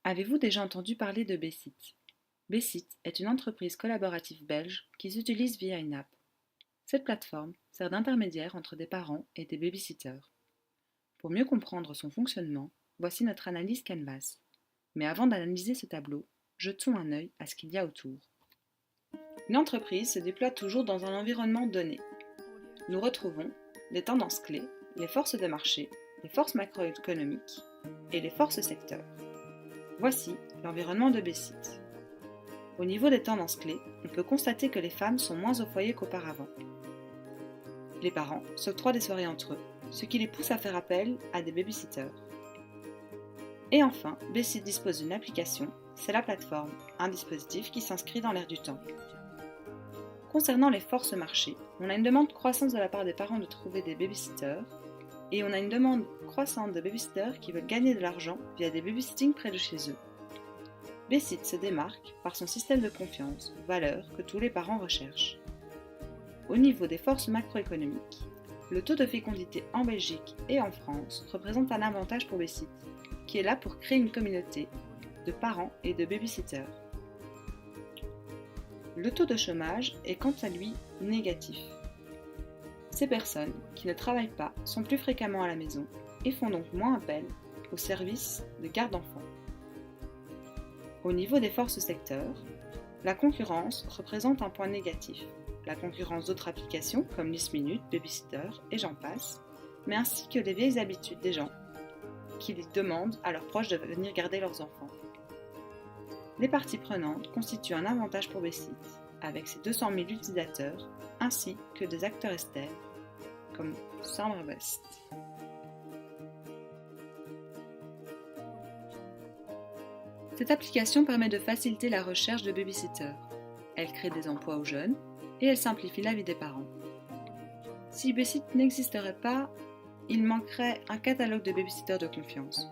Avez-vous déjà entendu parler de Bessit? Bessit est une entreprise collaborative belge qui s'utilise via une app. Cette plateforme sert d'intermédiaire entre des parents et des babysitters. Pour mieux comprendre son fonctionnement, voici notre analyse Canvas. Mais avant d'analyser ce tableau, jetons un œil à ce qu'il y a autour. Une entreprise se déploie toujours dans un environnement donné. Nous retrouvons les tendances clés, les forces de marché, les forces macroéconomiques et les forces secteurs. Voici l'environnement de Bessit. Au niveau des tendances clés, on peut constater que les femmes sont moins au foyer qu'auparavant. Les parents s'octroient des soirées entre eux, ce qui les pousse à faire appel à des babysitters. Et enfin, Bessit dispose d'une application, c'est la plateforme, un dispositif qui s'inscrit dans l'air du temps. Concernant les forces marché, on a une demande croissante de la part des parents de trouver des babysitters, et on a une demande croissante de babysitters qui veulent gagner de l'argent via des babysitting près de chez eux. Bessit se démarque par son système de confiance, valeur que tous les parents recherchent. Au niveau des forces macroéconomiques, le taux de fécondité en Belgique et en France représente un avantage pour Bessit, qui est là pour créer une communauté de parents et de babysitters. Le taux de chômage est quant à lui négatif. Ces personnes qui ne travaillent pas sont plus fréquemment à la maison et font donc moins appel aux services de garde d'enfants. Au niveau des forces secteurs, la concurrence représente un point négatif. La concurrence d'autres applications comme Listminute, Babysitter et j'en passe, mais ainsi que les vieilles habitudes des gens qui demandent à leurs proches de venir garder leurs enfants. Les parties prenantes constituent un avantage pour Bessit, avec ses 200 000 utilisateurs, ainsi que des acteurs externes, comme Summervest. Cette application permet de faciliter la recherche de babysitters. Elle crée des emplois aux jeunes et elle simplifie la vie des parents. Si Bessit n'existerait pas, il manquerait un catalogue de babysitters de confiance.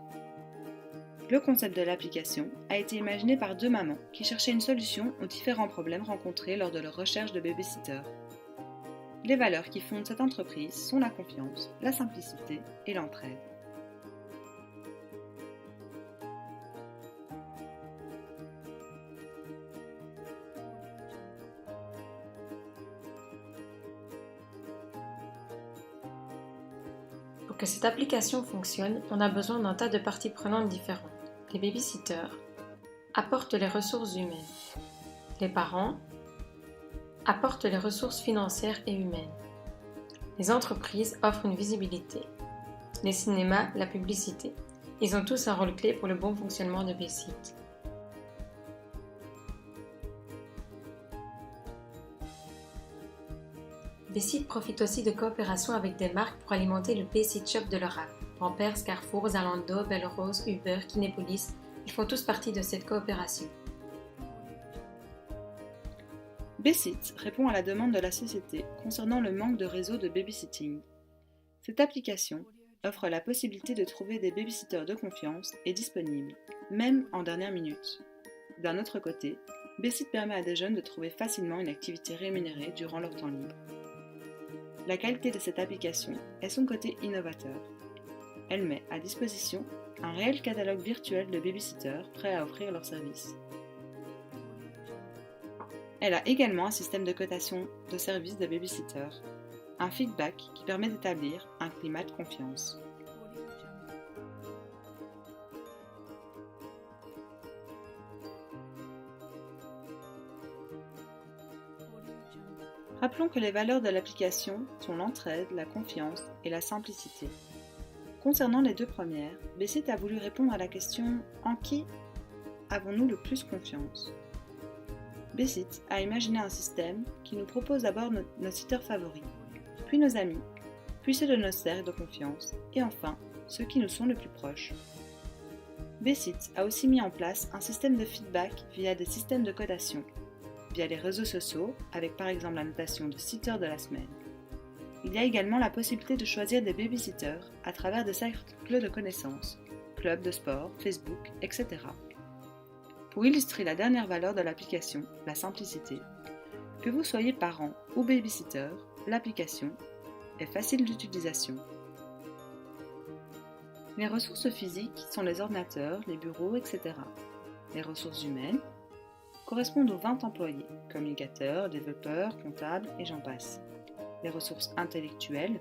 Le concept de l'application a été imaginé par deux mamans qui cherchaient une solution aux différents problèmes rencontrés lors de leur recherche de babysitter. Les valeurs qui fondent cette entreprise sont la confiance, la simplicité et l'entraide. Pour que cette application fonctionne, on a besoin d'un tas de parties prenantes différentes. Les babysitters apportent les ressources humaines. Les parents apportent les ressources financières et humaines. Les entreprises offrent une visibilité. Les cinémas, la publicité. Ils ont tous un rôle clé pour le bon fonctionnement de Bessit. Bessit profite aussi de coopérations avec des marques pour alimenter le Bessit Shop de leur app. Pampers, Carrefour, Zalando, Belrose, Uber, Kinepolis, ils font tous partie de cette coopération. Bessit répond à la demande de la société concernant le manque de réseau de babysitting. Cette application offre la possibilité de trouver des babysitters de confiance et disponibles, même en dernière minute. D'un autre côté, Bessit permet à des jeunes de trouver facilement une activité rémunérée durant leur temps libre. La qualité de cette application est son côté innovateur. Elle met à disposition un réel catalogue virtuel de babysitters prêts à offrir leurs services. Elle a également un système de cotation de services de babysitter, un feedback qui permet d'établir un climat de confiance. Rappelons que les valeurs de l'application sont l'entraide, la confiance et la simplicité. Concernant les deux premières, Bessit a voulu répondre à la question « En qui avons-nous le plus confiance ?» Bessit a imaginé un système qui nous propose d'abord nos sitters favoris, puis nos amis, puis ceux de nos cercles de confiance, et enfin ceux qui nous sont le plus proches. Bessit a aussi mis en place un système de feedback via des systèmes de cotation, via les réseaux sociaux, avec par exemple la notation de sitter de la semaine. Il y a également la possibilité de choisir des babysitters à travers des cercles de connaissances, clubs de sport, Facebook, etc. Pour illustrer la dernière valeur de l'application, la simplicité, que vous soyez parent ou babysitter, l'application est facile d'utilisation. Les ressources physiques sont les ordinateurs, les bureaux, etc. Les ressources humaines correspondent aux 20 employés, communicateurs, développeurs, comptables et j'en passe. Les ressources intellectuelles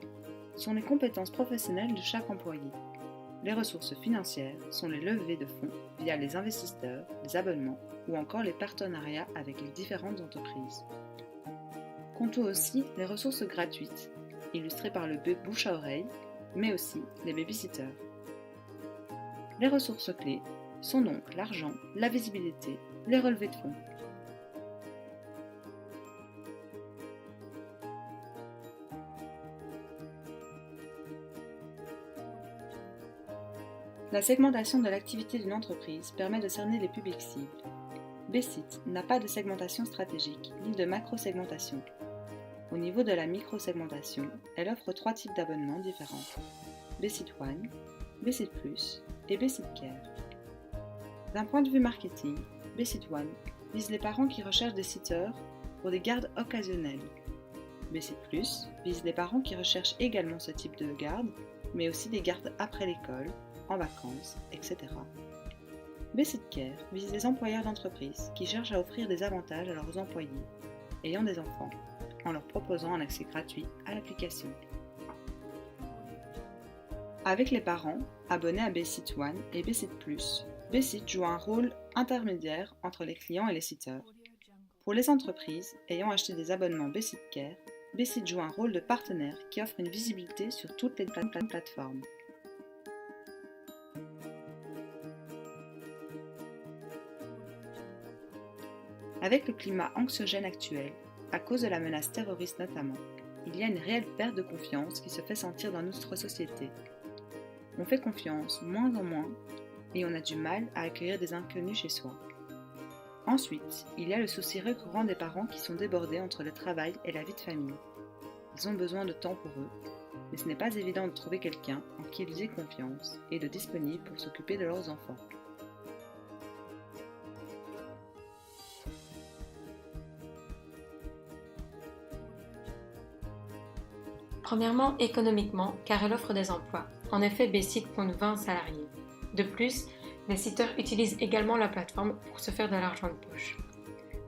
sont les compétences professionnelles de chaque employé. Les ressources financières sont les levées de fonds via les investisseurs, les abonnements ou encore les partenariats avec les différentes entreprises. Comptons aussi les ressources gratuites, illustrées par le bouche à oreille, mais aussi les babysitters. Les ressources clés sont donc l'argent, la visibilité, les relevés de fonds. La segmentation de l'activité d'une entreprise permet de cerner les publics cibles. Bcit n'a pas de segmentation stratégique ni de macro-segmentation. Au niveau de la micro-segmentation, elle offre 3 types d'abonnements différents: Bcit One, Bcit Plus et Bcit Care. D'un point de vue marketing, Bcit One vise les parents qui recherchent des sitters pour des gardes occasionnelles. Bcit Plus vise les parents qui recherchent également ce type de garde, mais aussi des gardes après l'école, en vacances, etc. Bcit Care vise les employeurs d'entreprise qui cherchent à offrir des avantages à leurs employés ayant des enfants, en leur proposant un accès gratuit à l'application. Avec les parents abonnés à Bcit One et Bcit Plus, Bcit joue un rôle intermédiaire entre les clients et les sitters. Pour les entreprises ayant acheté des abonnements Bcit Care, Bcit joue un rôle de partenaire qui offre une visibilité sur toutes les plateformes. Avec le climat anxiogène actuel, à cause de la menace terroriste notamment, il y a une réelle perte de confiance qui se fait sentir dans notre société. On fait confiance moins en moins et on a du mal à accueillir des inconnus chez soi. Ensuite, il y a le souci récurrent des parents qui sont débordés entre le travail et la vie de famille. Ils ont besoin de temps pour eux, mais ce n'est pas évident de trouver quelqu'un en qui ils aient confiance et de disponible pour s'occuper de leurs enfants. Premièrement, économiquement, car elle offre des emplois. En effet, Bcit compte 20 salariés. De plus, les sitters utilisent également la plateforme pour se faire de l'argent de poche.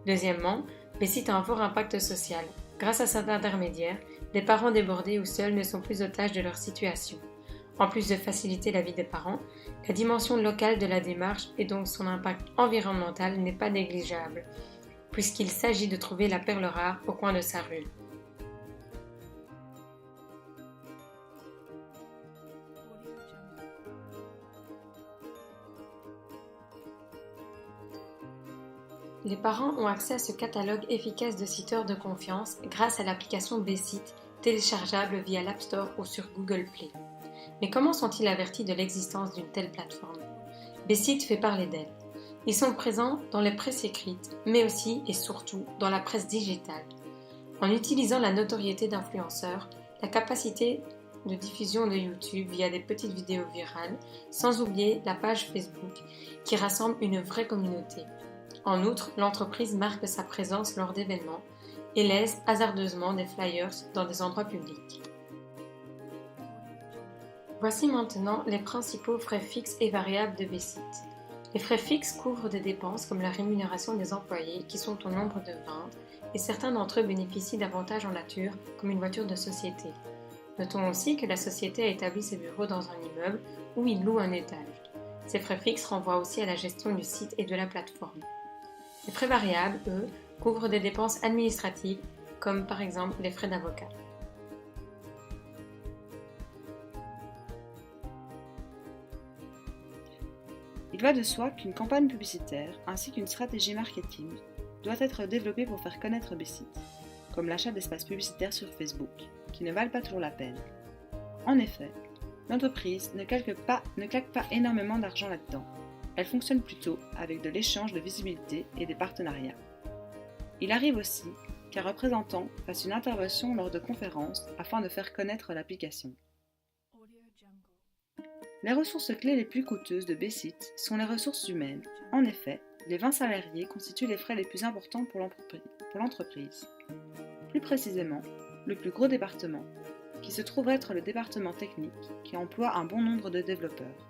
Deuxièmement, Bcit a un fort impact social. Grâce à cet intermédiaire, des parents débordés ou seuls ne sont plus otages de leur situation. En plus de faciliter la vie des parents, la dimension locale de la démarche et donc son impact environnemental n'est pas négligeable, puisqu'il s'agit de trouver la perle rare au coin de sa rue. Les parents ont accès à ce catalogue efficace de sitters de confiance grâce à l'application Bcit, téléchargeable via l'App Store ou sur Google Play. Mais comment sont-ils avertis de l'existence d'une telle plateforme? Bcit fait parler d'elle. Ils sont présents dans les presses écrites, mais aussi et surtout dans la presse digitale. En utilisant la notoriété d'influenceurs, la capacité de diffusion de YouTube via des petites vidéos virales, sans oublier la page Facebook qui rassemble une vraie communauté. En outre, l'entreprise marque sa présence lors d'événements et laisse hasardeusement des flyers dans des endroits publics. Voici maintenant les principaux frais fixes et variables de Bcit. Les frais fixes couvrent des dépenses comme la rémunération des employés qui sont au nombre de 20 et certains d'entre eux bénéficient d'avantages en nature comme une voiture de société. Notons aussi que la société a établi ses bureaux dans un immeuble où il loue un étage. Ces frais fixes renvoient aussi à la gestion du site et de la plateforme. Les frais variables, eux, couvrent des dépenses administratives, comme par exemple les frais d'avocat. Il va de soi qu'une campagne publicitaire ainsi qu'une stratégie marketing doit être développée pour faire connaître Bcit, comme l'achat d'espaces publicitaires sur Facebook, qui ne valent pas toujours la peine. En effet, l'entreprise ne claque pas énormément d'argent là-dedans. Elle fonctionne plutôt avec de l'échange de visibilité et des partenariats. Il arrive aussi qu'un représentant fasse une intervention lors de conférences afin de faire connaître l'application. Les ressources clés les plus coûteuses de Bcit sont les ressources humaines. En effet, les 20 salariés constituent les frais les plus importants pour l'entreprise. Plus précisément, le plus gros département, qui se trouve être le département technique qui emploie un bon nombre de développeurs.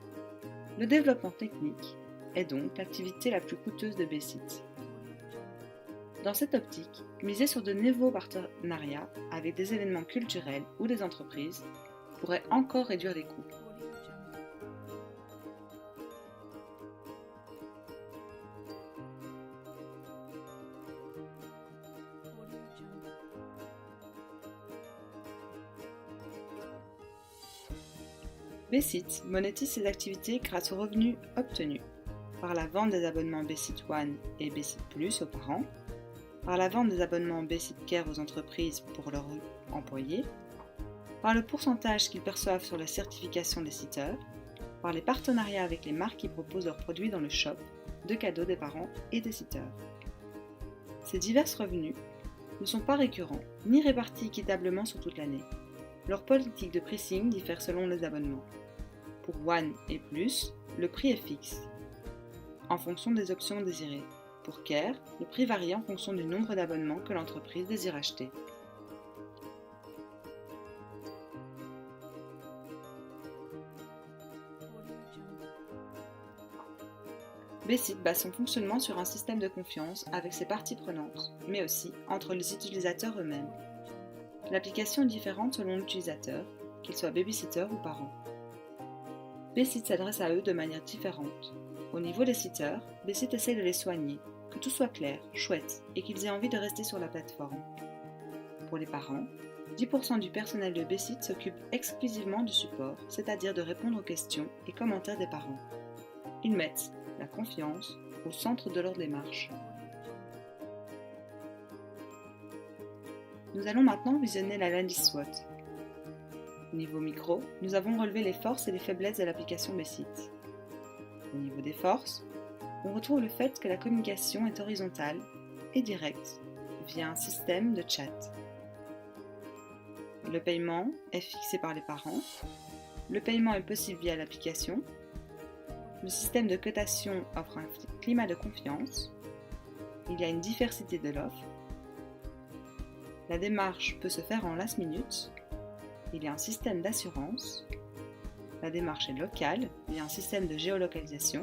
Le développement technique est donc l'activité la plus coûteuse de Bcit. Dans cette optique, miser sur de nouveaux partenariats avec des événements culturels ou des entreprises pourrait encore réduire les coûts. Bcit monétise ses activités grâce aux revenus obtenus par la vente des abonnements Bcit One et Bcit Plus aux parents, par la vente des abonnements Bcit Care aux entreprises pour leurs employés, par le pourcentage qu'ils perçoivent sur la certification des siteurs, par les partenariats avec les marques qui proposent leurs produits dans le shop de cadeaux des parents et des siteurs. Ces divers revenus ne sont pas récurrents ni répartis équitablement sur toute l'année. Leur politique de pricing diffère selon les abonnements. Pour One et Plus, le prix est fixe, en fonction des options désirées. Pour Care, le prix varie en fonction du nombre d'abonnements que l'entreprise désire acheter. Bcit base son fonctionnement sur un système de confiance avec ses parties prenantes, mais aussi entre les utilisateurs eux-mêmes. L'application est différente selon l'utilisateur, qu'il soit babysitter ou parent. Bcit s'adresse à eux de manière différente. Au niveau des sitters, Bcit essaie de les soigner, que tout soit clair, chouette et qu'ils aient envie de rester sur la plateforme. Pour les parents, 10% du personnel de Bcit s'occupe exclusivement du support, c'est-à-dire de répondre aux questions et commentaires des parents. Ils mettent la confiance au centre de leur démarche. Nous allons maintenant visionner l'analyse SWOT. Au niveau micro, nous avons relevé les forces et les faiblesses de l'application Bcit. Au niveau des forces, on retrouve le fait que la communication est horizontale et directe via un système de chat. Le paiement est fixé par les parents. Le paiement est possible via l'application. Le système de cotation offre un climat de confiance. Il y a une diversité de l'offre. La démarche peut se faire en last minute. Il y a un système d'assurance. La démarche est locale via un système de géolocalisation.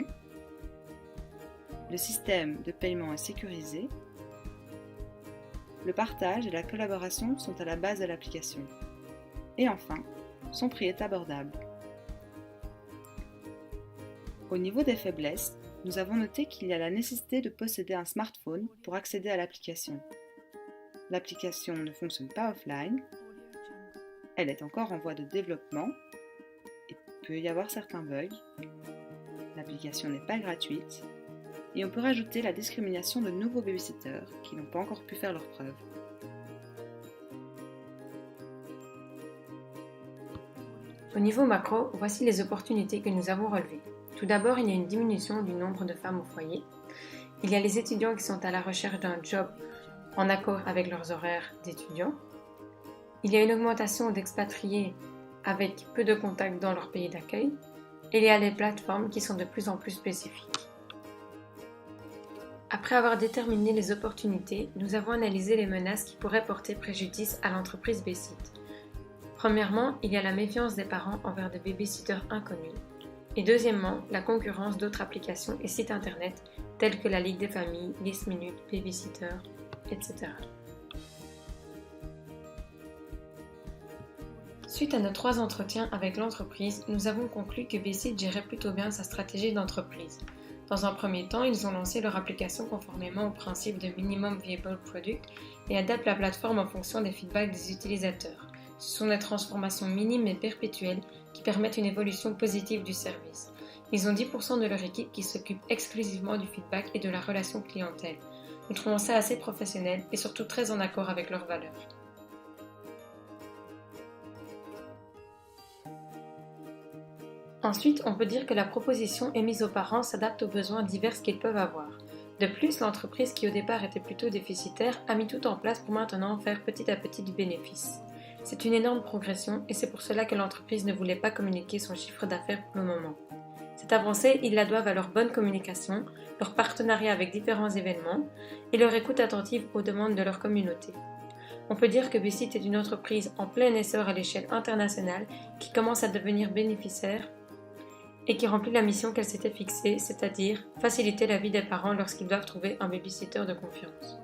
Le système de paiement est sécurisé. Le partage et la collaboration sont à la base de l'application. Et enfin, son prix est abordable. Au niveau des faiblesses, nous avons noté qu'il y a la nécessité de posséder un smartphone pour accéder à l'application. L'application ne fonctionne pas offline. Elle est encore en voie de développement. Il peut y avoir certains bugs. L'application n'est pas gratuite. Et on peut rajouter la discrimination de nouveaux babysitters qui n'ont pas encore pu faire leurs preuves. Au niveau macro, voici les opportunités que nous avons relevées. Tout d'abord, il y a une diminution du nombre de femmes au foyer. Il y a les étudiants qui sont à la recherche d'un job en accord avec leurs horaires d'étudiants. Il y a une augmentation d'expatriés avec peu de contacts dans leur pays d'accueil. Et il y a les plateformes qui sont de plus en plus spécifiques. Après avoir déterminé les opportunités, nous avons analysé les menaces qui pourraient porter préjudice à l'entreprise Bcit. Premièrement, il y a la méfiance des parents envers des babysitters inconnus. Et deuxièmement, la concurrence d'autres applications et sites internet tels que la Ligue des familles, List Minute, Babysitter, etc. Suite à nos 3 entretiens avec l'entreprise, nous avons conclu que Bcit gérait plutôt bien sa stratégie d'entreprise. Dans un premier temps, ils ont lancé leur application conformément au principe de Minimum Viable Product et adaptent la plateforme en fonction des feedbacks des utilisateurs. Ce sont des transformations minimes et perpétuelles qui permettent une évolution positive du service. Ils ont 10% de leur équipe qui s'occupe exclusivement du feedback et de la relation clientèle. Nous trouvons ça assez professionnel et surtout très en accord avec leurs valeurs. Ensuite, on peut dire que la proposition émise aux parents s'adapte aux besoins divers qu'ils peuvent avoir. De plus, l'entreprise qui au départ était plutôt déficitaire a mis tout en place pour maintenant faire petit à petit du bénéfice. C'est une énorme progression et c'est pour cela que l'entreprise ne voulait pas communiquer son chiffre d'affaires pour le moment. Cette avancée, ils la doivent à leur bonne communication, leur partenariat avec différents événements et leur écoute attentive aux demandes de leur communauté. On peut dire que Bessit est une entreprise en plein essor à l'échelle internationale qui commence à devenir bénéficiaire et qui remplit la mission qu'elle s'était fixée, c'est-à-dire faciliter la vie des parents lorsqu'ils doivent trouver un babysitter de confiance.